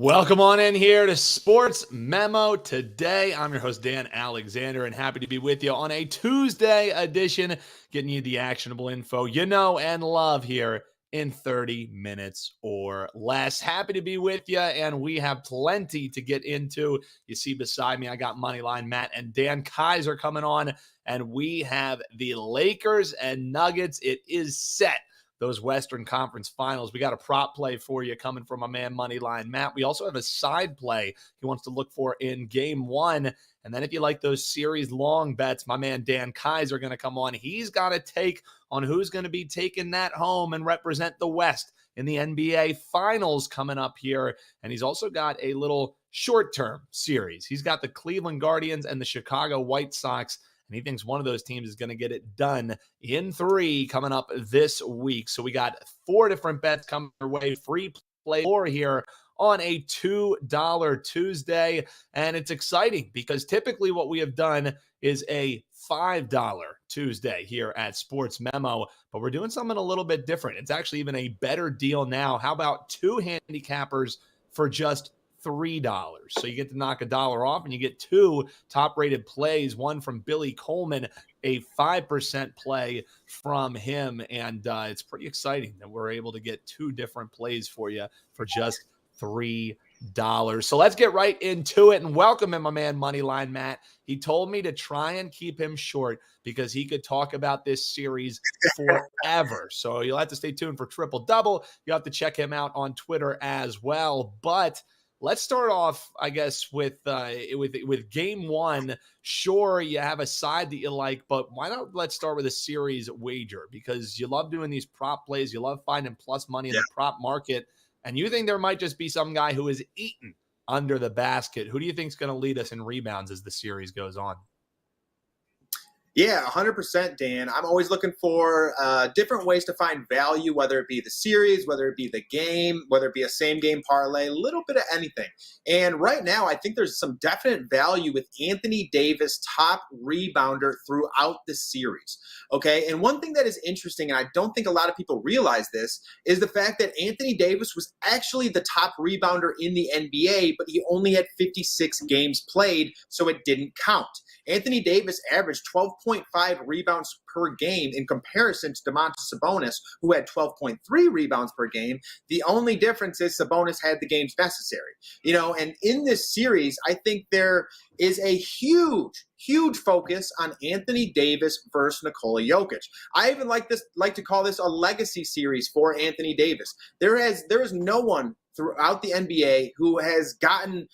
Welcome on in here to Sports Memo Today. I'm your host, Dan Alexander, and happy to be with you on a Tuesday edition, getting you the actionable info you know and love here in 30 minutes or less. Happy to be with you, and we have plenty to get into. You see beside me, I got Moneyline Matt and Dan Kaiser coming on, and we have the Lakers and Nuggets. It is set. Those Western Conference Finals. We got a prop play for you coming from my man Moneyline Matt. We also have a side play he wants to look for in Game 1. And then if you like those series long bets, my man Dan Kaiser going to come on. He's got a take on who's going to be taking that home and represent the West in the NBA Finals coming up here. And he's also got a little short-term series. He's got the Cleveland Guardians and the Chicago White Sox, and he thinks one of those teams is going to get it done in 3 coming up this week. So we got 4 different bets coming your way, free play 4 here on a $2 Tuesday. And it's exciting because typically what we have done is a $5 Tuesday here at Sports Memo, but we're doing something a little bit different. It's actually even a better deal now. How about 2 handicappers for just $3? So you get to knock $1 off and you get 2 top-rated plays, one from Billy Coleman, a 5% play from him. And it's pretty exciting that we're able to get 2 different plays for you for just $3. So let's get right into it and welcome in my man Moneyline Matt. He told me to try and keep him short because he could talk about this series forever. So you'll have to stay tuned for Triple Double. You'll have to check him out on Twitter as well. But let's start off, I guess, with Game 1. Sure, you have a side that you like, but why not let's start with a series wager? Because you love doing these prop plays. You love finding plus money in the prop market. And you think there might just be some guy who is eaten under the basket. Who do you think is going to lead us in rebounds as the series goes on? Yeah, 100%, Dan. I'm always looking for different ways to find value, whether it be the series, whether it be the game, whether it be a same-game parlay, a little bit of anything. And right now, I think there's some definite value with Anthony Davis, top rebounder throughout the series. Okay, and one thing that is interesting, and I don't think a lot of people realize this, is the fact that Anthony Davis was actually the top rebounder in the NBA, but he only had 56 games played, so it didn't count. Anthony Davis averaged 12.5 rebounds per game in comparison to Domantas Sabonis, who had 12.3 rebounds per game. The only difference is Sabonis had the games necessary. And in this series, I think there is a huge focus on Anthony Davis versus Nikola Jokic. I even like to call this a legacy series for Anthony Davis. There is no one throughout the NBA who has gotten,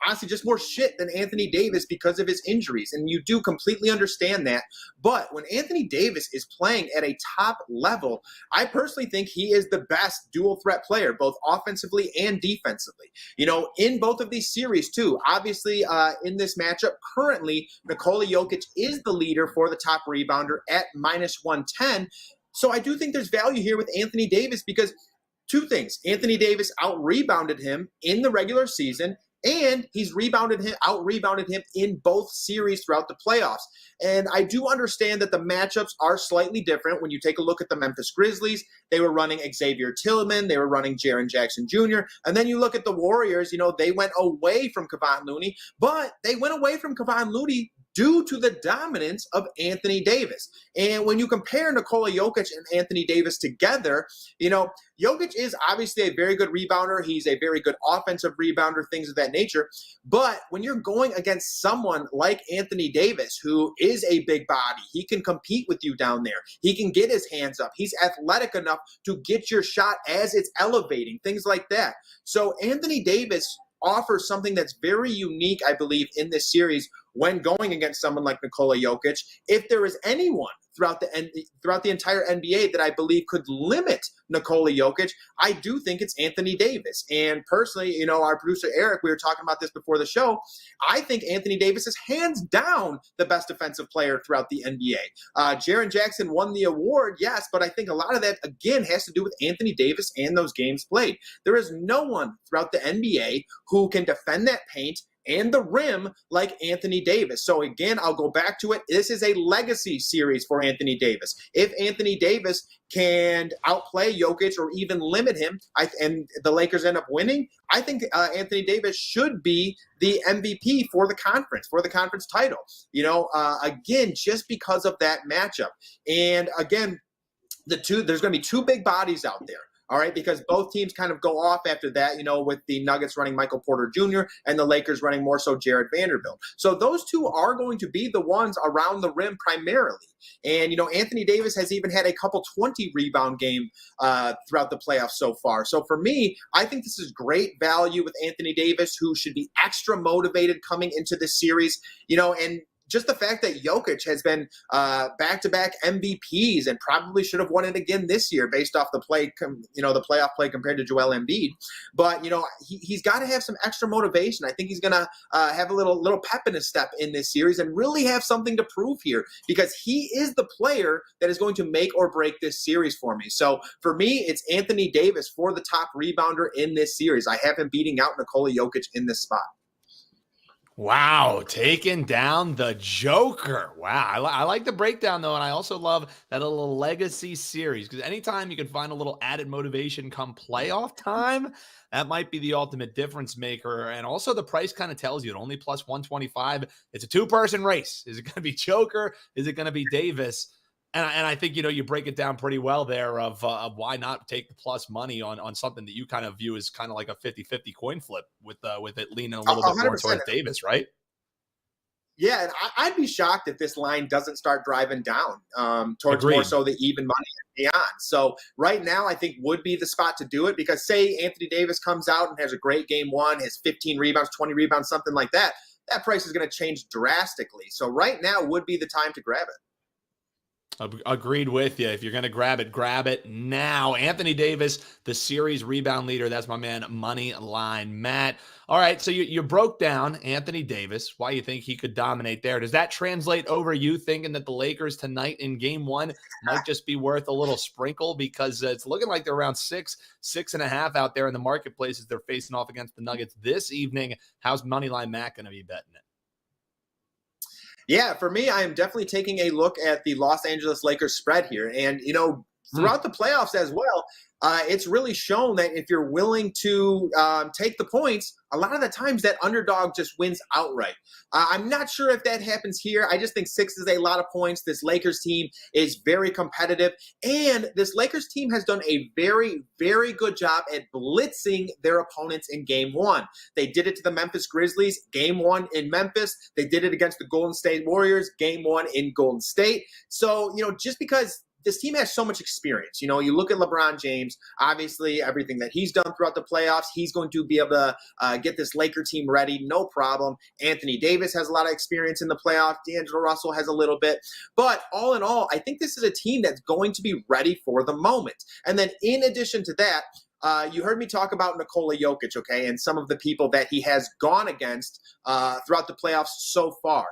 honestly, just more shit than Anthony Davis because of his injuries. And you do completely understand that. But when Anthony Davis is playing at a top level, I personally think he is the best dual threat player, both offensively and defensively. In both of these series too. Obviously, in this matchup, currently, Nikola Jokic is the leader for the top rebounder at -110. So I do think there's value here with Anthony Davis because 2 things. Anthony Davis out-rebounded him in the regular season, and he's out-rebounded him in both series throughout the playoffs. And I do understand that the matchups are slightly different. When you take a look at the Memphis Grizzlies, they were running Xavier Tillman, they were running Jaren Jackson Jr., and then you look at the Warriors, they went away from Kevon Looney, but they went away from Kevon Looney due to the dominance of Anthony Davis. And when you compare Nikola Jokic and Anthony Davis together, Jokic is obviously a very good rebounder. He's a very good offensive rebounder, things of that nature. But when you're going against someone like Anthony Davis, who is a big body, he can compete with you down there. He can get his hands up. He's athletic enough to get your shot as it's elevating, things like that. So Anthony Davis offers something that's very unique, I believe, in this series when going against someone like Nikola Jokic. If there is anyone throughout the entire NBA that I believe could limit Nikola Jokic, I do think it's Anthony Davis. And personally, our producer Eric, we were talking about this before the show, I think Anthony Davis is hands down the best defensive player throughout the NBA. Jaren Jackson won the award, yes, but I think a lot of that, again, has to do with Anthony Davis and those games played. There is no one throughout the NBA who can defend that paint and the rim like Anthony Davis. So again, I'll go back to it. This is a legacy series for Anthony Davis. If Anthony Davis can outplay Jokic or even limit him, and the Lakers end up winning, I think Anthony Davis should be the MVP for the conference title. Again, just because of that matchup. And again, there's going to be two big bodies out there. All right, because both teams kind of go off after that, with the Nuggets running Michael Porter Jr. and the Lakers running more so Jared Vanderbilt. So those two are going to be the ones around the rim primarily. And, Anthony Davis has even had a couple 20-rebound game throughout the playoffs so far. So for me, I think this is great value with Anthony Davis, who should be extra motivated coming into this series, and just the fact that Jokic has been back-to-back MVPs and probably should have won it again this year based off the the playoff play compared to Joel Embiid. But, he's got to have some extra motivation. I think he's going to have a little pep in his step in this series and really have something to prove here, because he is the player that is going to make or break this series for me. So for me, it's Anthony Davis for the top rebounder in this series. I have him beating out Nikola Jokic in this spot. Wow, taking down the Joker. Wow, I like the breakdown, though, and I also love that little legacy series, because anytime you can find a little added motivation come playoff time, that might be the ultimate difference maker. And also the price kind of tells you it only plus 125. It's a two-person race. Is it going to be Joker? Is it going to be Davis? And I think, you break it down pretty well there of why not take the plus money on something that you kind of view as kind of like a 50-50 coin flip with it leaning a little bit more towards Davis, right? Yeah, and I'd be shocked if this line doesn't start driving down towards Agreed. more so the even money and beyond. So right now, I think would be the spot to do it, because say Anthony Davis comes out and has a great game one, has 15 rebounds, 20 rebounds, something like that, that price is going to change drastically. So right now would be the time to grab it. Agreed with you. If you're going to grab it now. Anthony Davis, the series rebound leader. That's my man, Moneyline Matt. All right, so you broke down Anthony Davis, why you think he could dominate there. Does that translate over you thinking that the Lakers tonight in game one might just be worth a little sprinkle, because it's looking like they're around 6.5 out there in the marketplace as they're facing off against the Nuggets this evening? How's Moneyline Matt going to be betting it? Yeah, for me, I am definitely taking a look at the Los Angeles Lakers spread here. And, throughout the playoffs as well, it's really shown that if you're willing to take the points, a lot of the times that underdog just wins outright. I'm not sure if that happens here. I just think 6 is a lot of points. This Lakers team is very competitive, and this Lakers team has done a very, very good job at blitzing their opponents in game one. They did it to the Memphis Grizzlies, game one in Memphis. They did it against the Golden State Warriors, game one in Golden State. So, just because this team has so much experience. You look at LeBron James, obviously everything that he's done throughout the playoffs, he's going to be able to get this Laker team ready, no problem. Anthony Davis has a lot of experience in the playoffs. D'Angelo Russell has a little bit. But all in all, I think this is a team that's going to be ready for the moment. And then in addition to that, you heard me talk about Nikola Jokic, okay, and some of the people that he has gone against throughout the playoffs so far.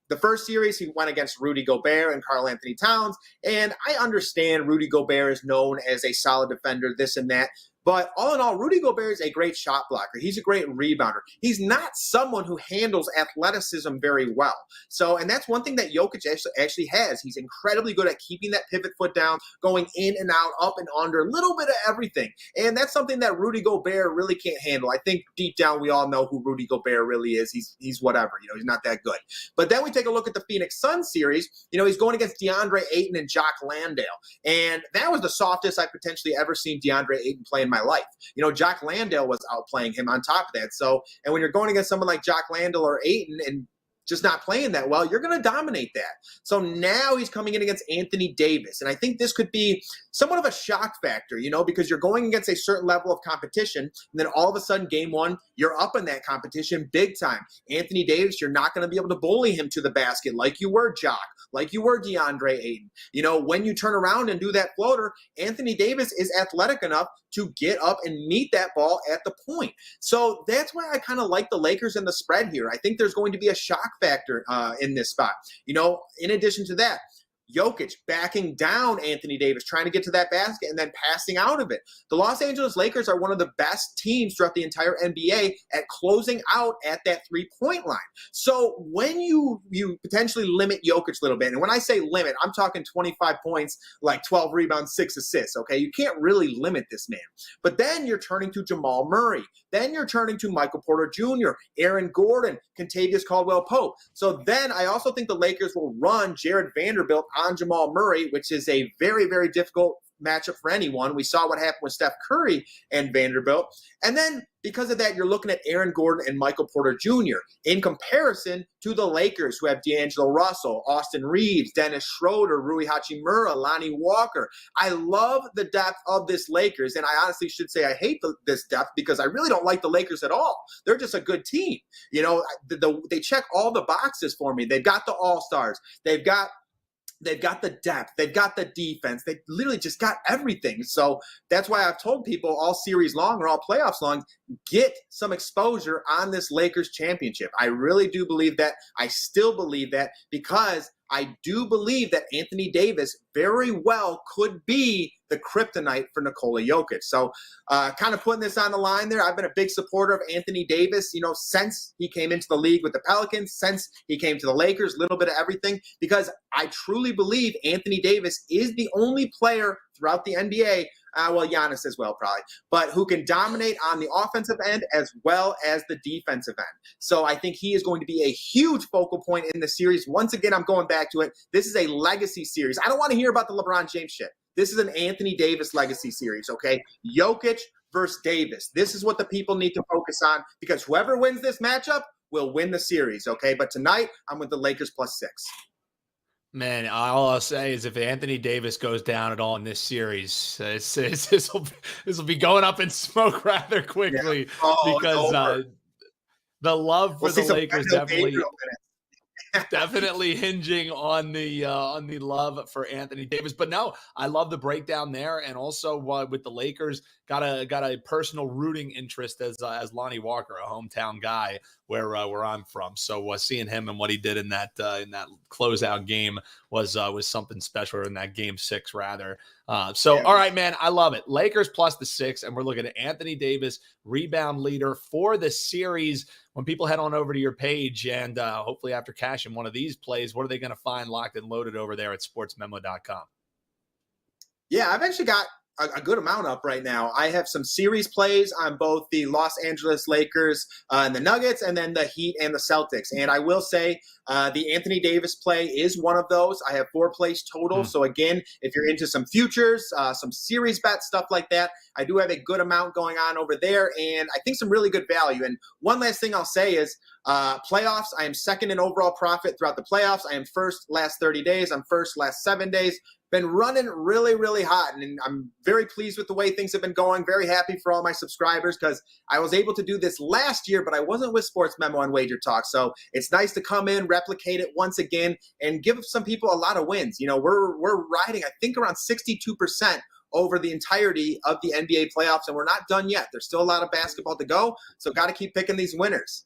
The first series, he went against Rudy Gobert and Karl Anthony Towns, and I understand Rudy Gobert is known as a solid defender, this and that. But all in all, Rudy Gobert is a great shot blocker. He's a great rebounder. He's not someone who handles athleticism very well. So, and that's one thing that Jokic actually has. He's incredibly good at keeping that pivot foot down, going in and out, up and under, a little bit of everything. And that's something that Rudy Gobert really can't handle. I think deep down we all know who Rudy Gobert really is. He's whatever. He's not that good. But then we take a look at the Phoenix Suns series. He's going against DeAndre Ayton and Jock Landale. And that was the softest I've potentially ever seen DeAndre Ayton play in my life. Jock Landale was outplaying him on top of that. So, and when you're going against someone like Jock Landale or Ayton and just not playing that well, you're going to dominate that. So now he's coming in against Anthony Davis. And I think this could be somewhat of a shock factor, because you're going against a certain level of competition. And then all of a sudden, game one, you're up in that competition big time. Anthony Davis, you're not going to be able to bully him to the basket like you were Jock, like you were DeAndre Ayton. When you turn around and do that floater, Anthony Davis is athletic enough to get up and meet that ball at the point. So that's why I kind of like the Lakers and the spread here. I think there's going to be a shock factor in this spot. In addition to that, Jokic backing down Anthony Davis, trying to get to that basket and then passing out of it. The Los Angeles Lakers are one of the best teams throughout the entire NBA at closing out at that three-point line. So when you potentially limit Jokic a little bit, and when I say limit, I'm talking 25 points, like 12 rebounds, 6 assists, okay? You can't really limit this man. But then you're turning to Jamal Murray. Then you're turning to Michael Porter Jr., Aaron Gordon, Kentavious Caldwell-Pope. So then I also think the Lakers will run Jared Vanderbilt on Jamal Murray, which is a very, very difficult matchup for anyone. We saw what happened with Steph Curry and Vanderbilt. And then because of that, you're looking at Aaron Gordon and Michael Porter Jr. in comparison to the Lakers, who have D'Angelo Russell, Austin Reeves, Dennis Schroeder, Rui Hachimura, Lonnie Walker. I love the depth of this Lakers, and I honestly should say I hate this depth because I really don't like the Lakers at all. They're just a good team. You know, they check all the boxes for me. They've got the All-Stars. They've got the depth. They've got the defense. They literally just got everything. So that's why I've told people all series long or all playoffs long, get some exposure on this Lakers championship. I really do believe that. I still believe that because I do believe that Anthony Davis very well could be the kryptonite for Nikola Jokic. So kind of putting this on the line there, I've been a big supporter of Anthony Davis, you know, since he came into the league with the Pelicans, since he came to the Lakers, a little bit of everything, because I truly believe Anthony Davis is the only player throughout the NBA, well, Giannis as well probably, but who can dominate on the offensive end as well as the defensive end. So I think he is going to be a huge focal point in the series. Once again, I'm going back to it. This is a legacy series. I don't want to hear about the LeBron James shit. This is an Anthony Davis legacy series, okay? Jokic versus Davis. This is what the people need to focus on because whoever wins this matchup will win the series, okay? But tonight, I'm with the Lakers +6. Man, all I'll say is if Anthony Davis goes down at all in this series, this will be going up in smoke rather quickly because the love for the Lakers definitely hinging on the love for Anthony Davis. But no, I love the breakdown there, and also with the Lakers, got a personal rooting interest as Lonnie Walker, a hometown guy where I'm from. So seeing him and what he did in that closeout game was something special, in that game 6 rather. All right, man, I love it. Lakers +6, and we're looking at Anthony Davis, rebound leader for the series. When people head on over to your page and hopefully after cashing one of these plays, what are they going to find locked and loaded over there at sportsmemo.com? Yeah, I've actually got a good amount up right now. I have some series plays on both the Los Angeles Lakers and the Nuggets, and then the Heat and the Celtics. And I will say the Anthony Davis play is one of those. I have 4 plays total. So again, if you're into some futures, some series bets, stuff like that, I do have a good amount going on over there, and I think some really good value. And one last thing I'll say is playoffs, I am second in overall profit throughout the playoffs. I am first last 30 days. I'm first last 7 days. Been running really, really hot, and I'm very pleased with the way things have been going. Very happy for all my subscribers because I was able to do this last year, but I wasn't with Sports Memo and Wager Talk. So it's nice to come in, replicate it once again, and give some people a lot of wins. You know, we're riding, I think, around 62% over the entirety of the NBA playoffs, and we're not done yet. There's still a lot of basketball to go, so got to keep picking these winners.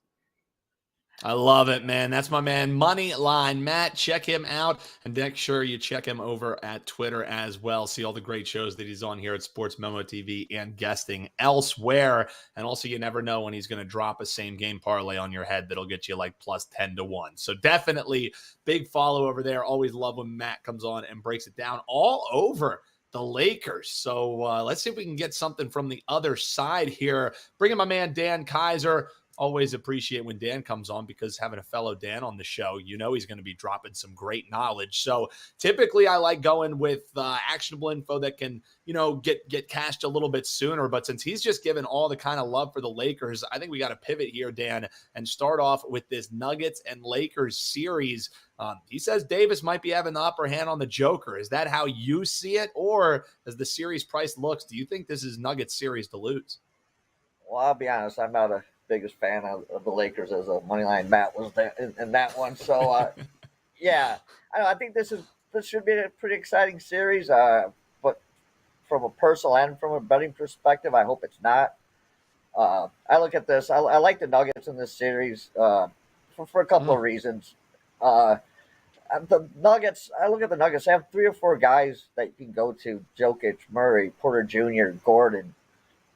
I love it, man. That's my man, Moneyline Matt. Check him out, and make sure you check him over at Twitter as well. See all the great shows that he's on here at Sports Memo TV and guesting elsewhere. And also, you never know when he's going to drop a same-game parlay on your head that'll get you like +10 to 1. So definitely big follow over there. Always love when Matt comes on and breaks it down all over the Lakers. So let's see if we can get something from the other side here. Bring in my man, Dan Kaiser. Always appreciate when Dan comes on because having a fellow Dan on the show, you know he's going to be dropping some great knowledge. So typically I like going with actionable info that can, you know, get cashed a little bit sooner. But since he's just given all the kind of love for the Lakers, I think we got to pivot here, Dan, and start off with this Nuggets and Lakers series. He says Davis might be having the upper hand on the Joker. Is that how you see it? Or as the series price looks, do you think this is Nuggets series to lose? Well, I'll be honest. I'm not a biggest fan of the Lakers as a Moneyline Matt was there in that one. So, yeah, I think this should be a pretty exciting series. But from a personal and from a betting perspective, I hope it's not. I look at this. I like the Nuggets in this series for a couple of reasons. The Nuggets, I look at the Nuggets, they have 3 or 4 guys that you can go to: Jokic, Murray, Porter Jr., Gordon.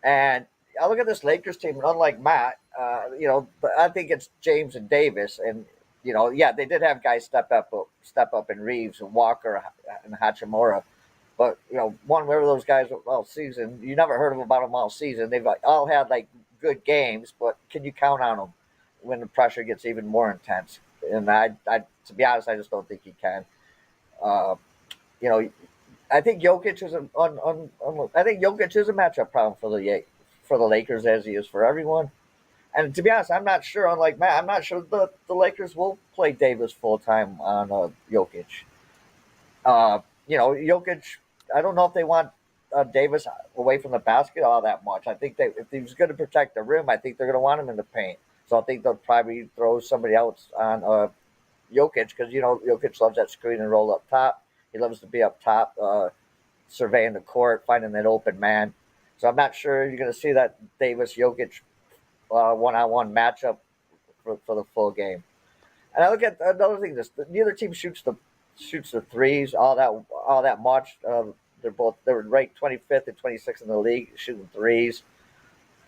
And I look at this Lakers team, and unlike Matt, I think it's James and Davis. And, they did have guys step up in Reeves and Walker and Hachimura. But, one where those guys all season, you never heard about them all season. They've all had, good games, but can you count on them when the pressure gets even more intense? And I to be honest, I just don't think he can. I think Jokic is a matchup problem for the Lakers, as he is for everyone. And to be honest, I'm not sure. Unlike Matt, I'm not sure the Lakers will play Davis full time on Jokic. Jokic. I don't know if they want Davis away from the basket all that much. I think if he's going to protect the rim, I think they're going to want him in the paint. So I think they'll probably throw somebody else on Jokic, because Jokic loves that screen and roll up top. He loves to be up top, surveying the court, finding that open man. So I'm not sure you're going to see that Davis-Jokic one-on-one matchup for the full game. And I look at another thing: neither team shoots the threes all that much. They were ranked 25th and 26th in the league shooting threes.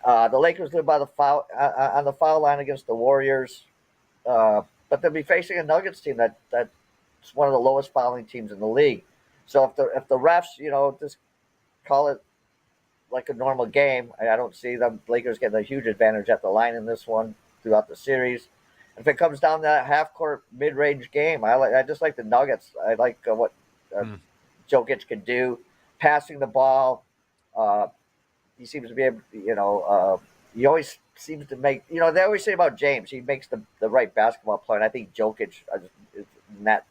The Lakers live by the foul on the foul line against the Warriors, but they'll be facing a Nuggets team that's one of the lowest fouling teams in the league. So if the refs, just call it like a normal game, I don't see the Lakers getting a huge advantage at the line in this one throughout the series. If it comes down to that half-court mid-range game, I just like the Nuggets. I like what Jokic can do, passing the ball. He seems to be able, he always seems to make, they always say about James, he makes the right basketball play. And I think Jokic is in that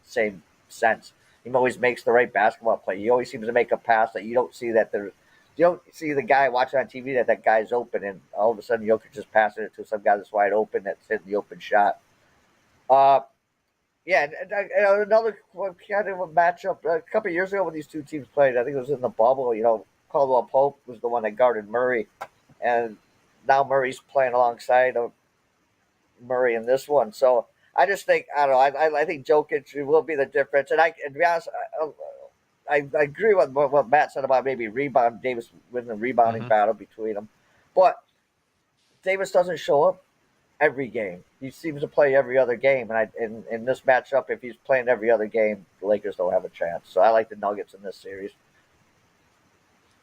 same sense. He always makes the right basketball play. He always seems to make a pass that you don't see you don't see the guy watching on TV that guy's open, and all of a sudden Jokic is passing it to some guy that's wide open that's hitting the open shot. And another kind of a matchup a couple of years ago when these two teams played, I think it was in the bubble. Caldwell Pope was the one that guarded Murray, and now Murray's playing alongside of Murray in this one. So I just think, I don't know, I think Jokic will be the difference. And to be honest, I agree with what Matt said about maybe Davis winning the rebounding battle between them. But Davis doesn't show up every game. He seems to play every other game. And in this matchup, if he's playing every other game, the Lakers don't have a chance. So I like the Nuggets in this series.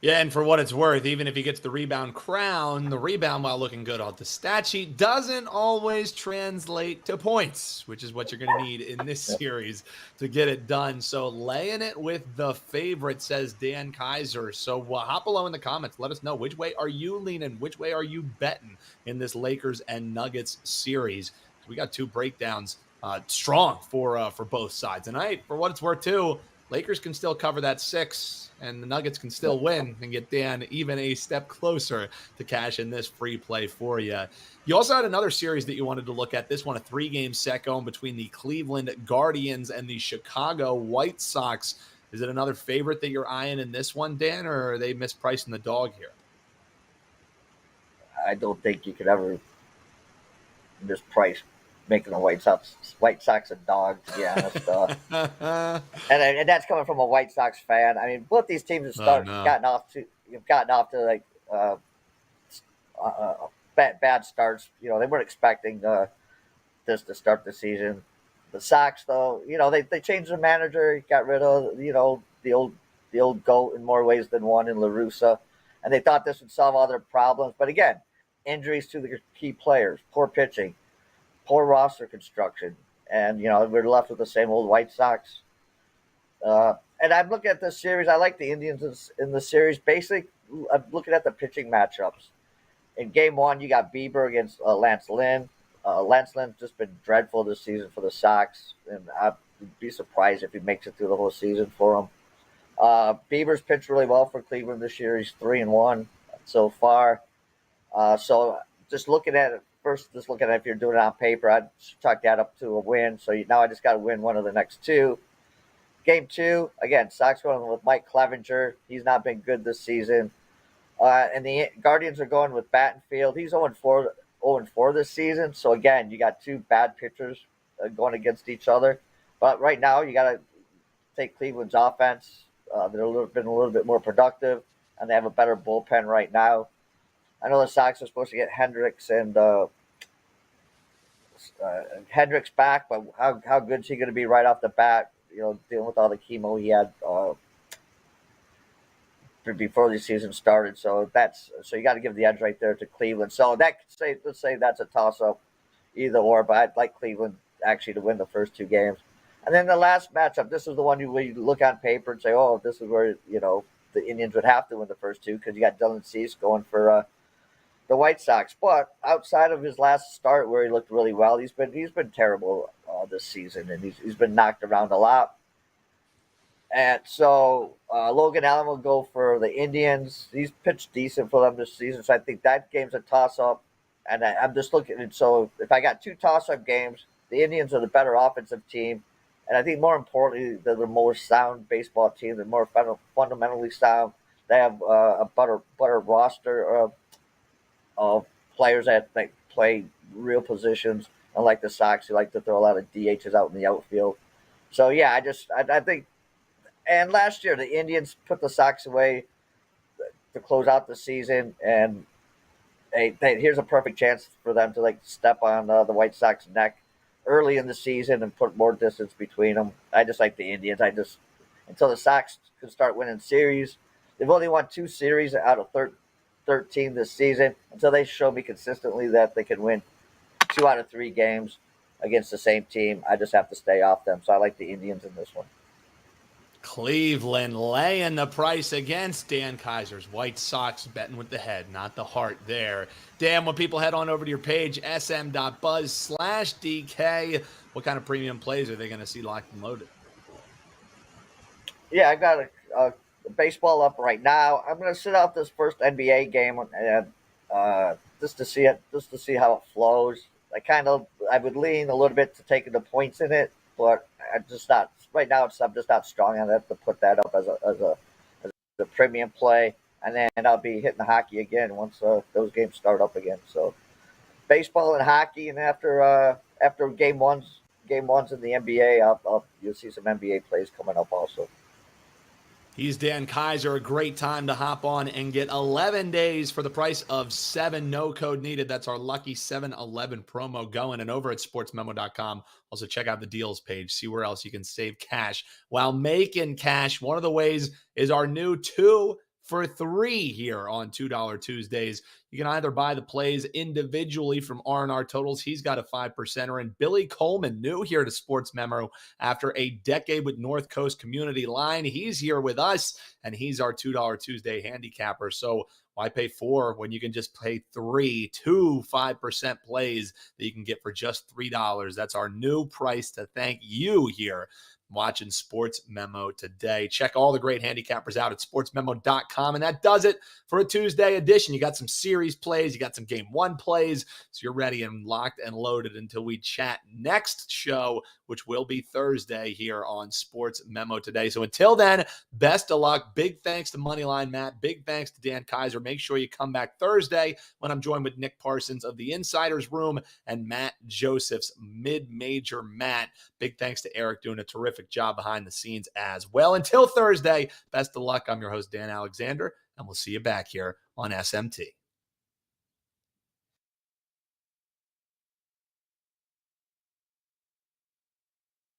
Yeah, and for what it's worth, even if he gets the rebound crown, the rebound, while looking good on the stat sheet, doesn't always translate to points, which is what you're going to need in this series to get it done. So laying it with the favorite, says Dan Kaiser. So hop below in the comments. Let us know, which way are you leaning? Which way are you betting in this Lakers and Nuggets series? We got 2 breakdowns strong for both sides tonight. For what it's worth, too, Lakers can still cover that 6, and the Nuggets can still win and get Dan even a step closer to cash in this free play for you. You also had another series that you wanted to look at. This one, a 3-game set going between the Cleveland Guardians and the Chicago White Sox. Is it another favorite that you're eyeing in this one, Dan, or are they mispricing the dog here? I don't think you could ever misprice making the White Sox a dog, to be honest. And that's coming from a White Sox fan. I mean, both these teams have gotten off to bad starts. They weren't expecting this to start the season. The Sox, though, they changed the manager, got rid of the old GOAT in more ways than one in La Russa, and they thought this would solve all their problems. But again, injuries to the key players, poor pitching, poor roster construction, and we're left with the same old White Sox. And I'm looking at this series. I like the Indians in the series. Basically, I'm looking at the pitching matchups. In Game 1, you got Bieber against Lance Lynn. Lance Lynn's just been dreadful this season for the Sox, and I'd be surprised if he makes it through the whole season for them. Bieber's pitched really well for Cleveland this year. He's 3-1 so far. So just looking at it, if you're doing it on paper, I'd chalk that up to a win. So now I just got to win one of the next 2. Game 2, again, Sox going with Mike Clevenger. He's not been good this season. And the Guardians are going with Battenfield. He's 0-4 this season. So again, you got 2 bad pitchers going against each other. But right now, you got to take Cleveland's offense. They're been a little bit more productive, and they have a better bullpen right now. I know the Sox are supposed to get Hendricks and Hendricks back, but how good is he going to be right off the bat? Dealing with all the chemo he had before the season started. So you got to give the edge right there to Cleveland. So let's say that's a toss up, either or. But I'd like Cleveland actually to win the first two games. And then the last matchup, this is the one you look on paper and say, oh, this is where the Indians would have to win the first two because you got Dylan Cease going for the White Sox. But outside of his last start where he looked really well, he's been terrible this season, and he's been knocked around a lot. And so Logan Allen will go for the Indians. He's pitched decent for them this season, so I think that game's a toss-up. And I'm just looking – so if I got two toss-up games, the Indians are the better offensive team. And I think more importantly, they're the more sound baseball team. They're more fundamentally sound. They have a better roster of players that play real positions, unlike the Sox, who like to throw a lot of DHs out in the outfield. So, yeah, I think – and last year, the Indians put the Sox away to close out the season, and here's a perfect chance for them to step on the White Sox neck early in the season and put more distance between them. I just like the Indians. Until the Sox can start winning series. They've only won 2 series out of 13 this season. Until they show me consistently that they can win 2 out of 3 games against the same team, I just have to stay off them. So I like the Indians in this one. Cleveland laying the price against Dan Kaiser's White Sox, betting with the head, not the heart there. Dan, when people head on over to your page, sm.buzz/DK, what kind of premium plays are they going to see locked and loaded? Yeah, I got a baseball up right now. I'm going to sit out this first NBA game and just to see how it flows. I would lean a little bit to taking the points in it, but I'm just not right now. I'm just not strong enough to put that up as a premium play, and then I'll be hitting the hockey again once those games start up again. So baseball and hockey, and after game ones in the NBA, you'll see some NBA plays coming up also. He's Dan Kaiser. A great time to hop on and get 11 days for the price of 7. No code needed. That's our lucky 7-11 promo going. And over at sportsmemo.com, also check out the deals page. See where else you can save cash while making cash. One of the ways is our new 2 for $3 here on $2 Tuesdays. You can either buy the plays individually from R&R Totals. He's got a 5%er. And Billy Coleman, new here to Sports Memo after a decade with North Coast Community Line. He's here with us, and he's our $2 Tuesday handicapper. So why pay 4 when you can just pay 3, 2 5% plays that you can get for just $3? That's our new price to thank you here watching Sports Memo Today. Check all the great handicappers out at sportsmemo.com. And that does it for a Tuesday edition. You got some series plays, you got some game 1 plays. So you're ready and locked and loaded until we chat next show, which will be Thursday here on Sports Memo Today. So until then, best of luck. Big thanks to Moneyline Matt. Big thanks to Dan Kaiser. Make sure you come back Thursday when I'm joined with Nick Parsons of the Insiders Room and Matt Joseph's Mid-Major Matt. Big thanks to Eric doing a terrific job behind the scenes as well. Until Thursday, best of luck. I'm your host, Dan Alexander, and we'll see you back here on SMT.